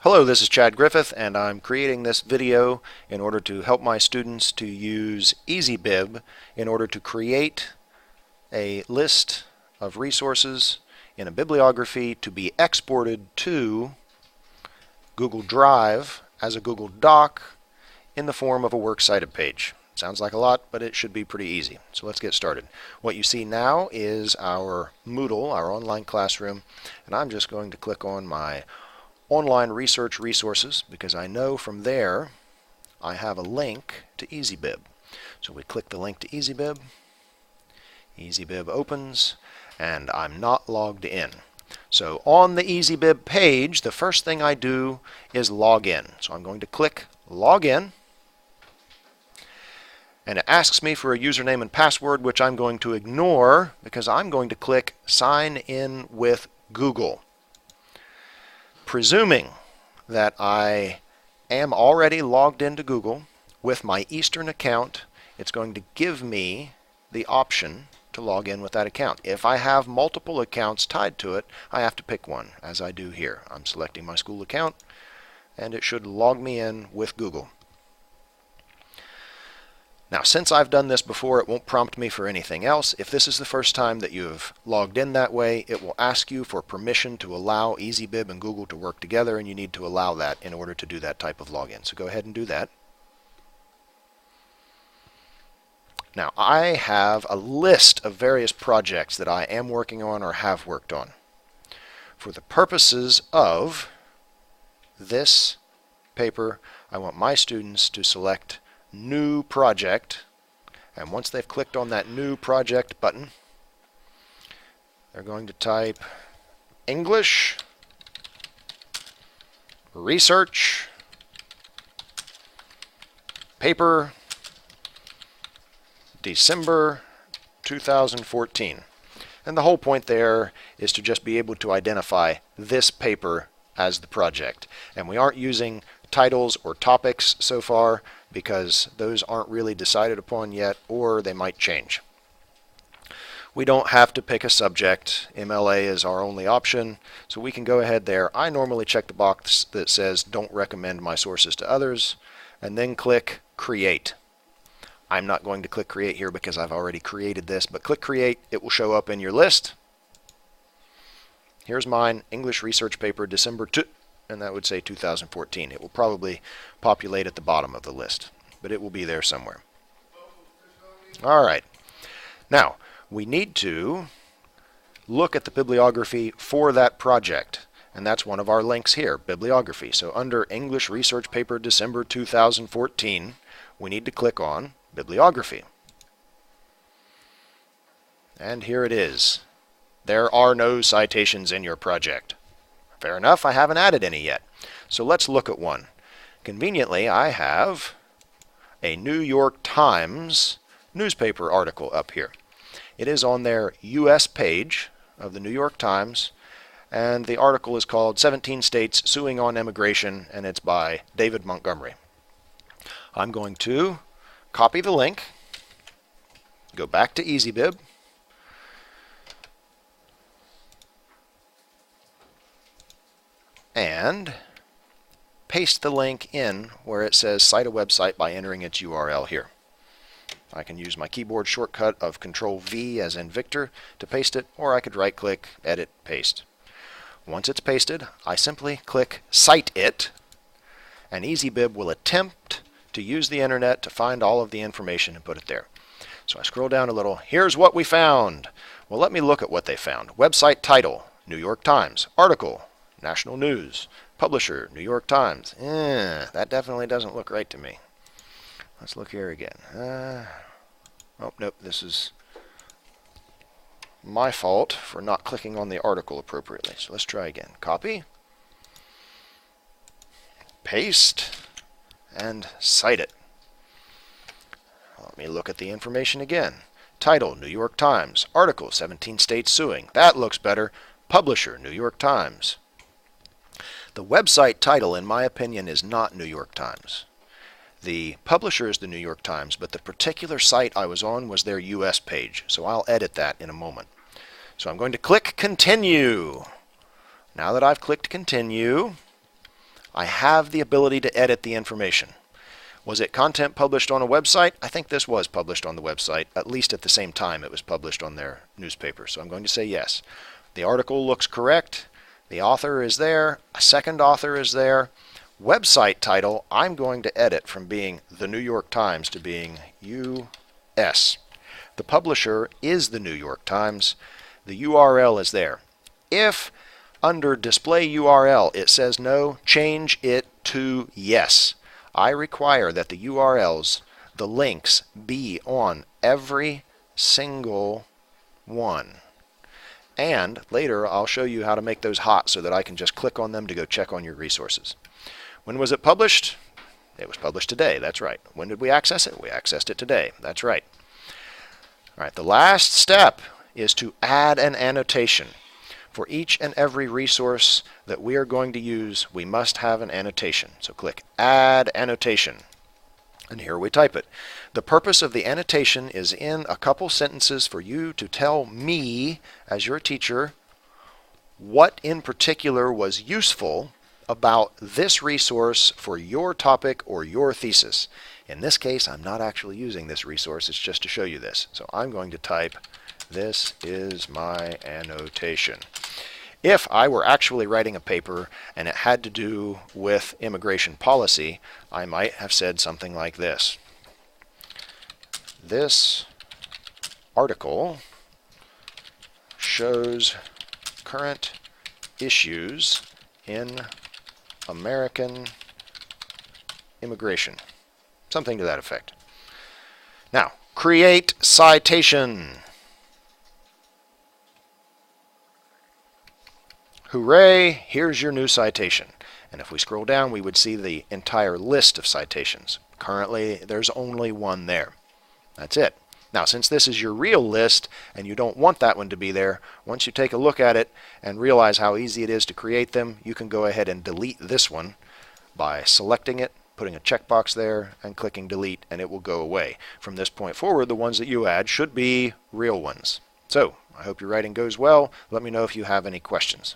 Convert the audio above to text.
Hello, this is Chad Griffith, and I'm creating this video in order to help my students to use Easybib in order to create a list of resources in a bibliography to be exported to Google Drive as a Google Doc in the form of a works cited page. Sounds like a lot, but it should be pretty easy. So let's get started. What you see now is our Moodle, our online classroom, and I'm just going to click on my online research resources because I know from there I have a link to Easybib. So we click the link to Easybib. Easybib opens, and I'm not logged in. So on the Easybib page, the first thing I do is log in. So I'm going to click log in, and it asks me for a username and password, which I'm going to ignore because I'm going to click sign in with Google. Presuming that I am already logged into Google with my Eastern account, it's going to give me the option to log in with that account. If I have multiple accounts tied to it, I have to pick one, as I do here. I'm selecting my school account, and it should log me in with Google. Now, since I've done this before, it won't prompt me for anything else. If this is the first time that you've logged in that way, it will ask you for permission to allow Easybib and Google to work together, and you need to allow that in order to do that type of login. So go ahead and do that. Now, I have a list of various projects that I am working on or have worked on. For the purposes of this paper, I want my students to select New Project, and once they've clicked on that New Project button, they're going to type English Research Paper December 2014. And the whole point there is to just be able to identify this paper as the project. And we aren't using titles or topics so far because those aren't really decided upon yet, or they might change. We don't have to pick a subject. MLA is our only option, so we can go ahead there. I normally check the box that says don't recommend my sources to others, and then click create. I'm not going to click create here because I've already created this, but click create. It will show up in your list. Here's mine, English Research Paper December 2, and that would say 2014. It will probably populate at the bottom of the list, but it will be there somewhere. All right. Now, we need to look at the bibliography for that project, and that's one of our links here, Bibliography. So under English Research Paper December 2014, we need to click on Bibliography. And here it is. There are no citations in your project. Fair enough, I haven't added any yet. So let's look at one. Conveniently, I have a New York Times newspaper article up here. It is on their US page of the New York Times, and the article is called 17 States Suing on Immigration, and it's by David Montgomery. I'm going to copy the link, go back to Easybib, and paste the link in where it says cite a website by entering its URL here. I can use my keyboard shortcut of Control-V as in Victor to paste it, or I could right-click, edit, paste. Once it's pasted, I simply click Cite It, and Easybib will attempt to use the internet to find all of the information and put it there. So I scroll down a little. Here's what we found. Well, let me look at what they found. Website title, New York Times. Article, National News. Publisher, New York Times. That definitely doesn't look right to me. Let's look here again. Oh, nope, this is my fault for not clicking on the article appropriately. So let's try again. Copy, paste, and cite it. Let me look at the information again. Title, New York Times. Article, 17 States Suing. That looks better. Publisher, New York Times. The website title, in my opinion, is not New York Times. The publisher is the New York Times, but the particular site I was on was their US page, so I'll edit that in a moment. So I'm going to click Continue. Now that I've clicked Continue, I have the ability to edit the information. Was it content published on a website? I think this was published on the website, at least at the same time it was published on their newspaper. So I'm going to say yes. The article looks correct. The author is there. A second author is there. Website title, I'm going to edit from being the New York Times to being US. The publisher is the New York Times. The URL is there. If under display URL it says no, change it to yes. I require that the URLs, the links, be on every single one. And later I'll show you how to make those hot so that I can just click on them to go check on your resources. When was it published? It was published today, that's right. When did we access it? We accessed it today, that's right. All right, the last step is to add an annotation. For each and every resource that we are going to use, we must have an annotation. So click Add Annotation, and here we type it. The purpose of the annotation is in a couple sentences for you to tell me, as your teacher, what in particular was useful about this resource for your topic or your thesis. In this case, I'm not actually using this resource, it's just to show you this. So I'm going to type, "This is my annotation." If I were actually writing a paper and it had to do with immigration policy, I might have said something like this. This article shows current issues in American immigration. Something to that effect. Now, create citation. Hooray, here's your new citation. And if we scroll down, we would see the entire list of citations. Currently, there's only one there. That's it. Now, since this is your real list and you don't want that one to be there, once you take a look at it and realize how easy it is to create them, you can go ahead and delete this one by selecting it, putting a checkbox there, and clicking delete, and it will go away. From this point forward, the ones that you add should be real ones. So, I hope your writing goes well. Let me know if you have any questions.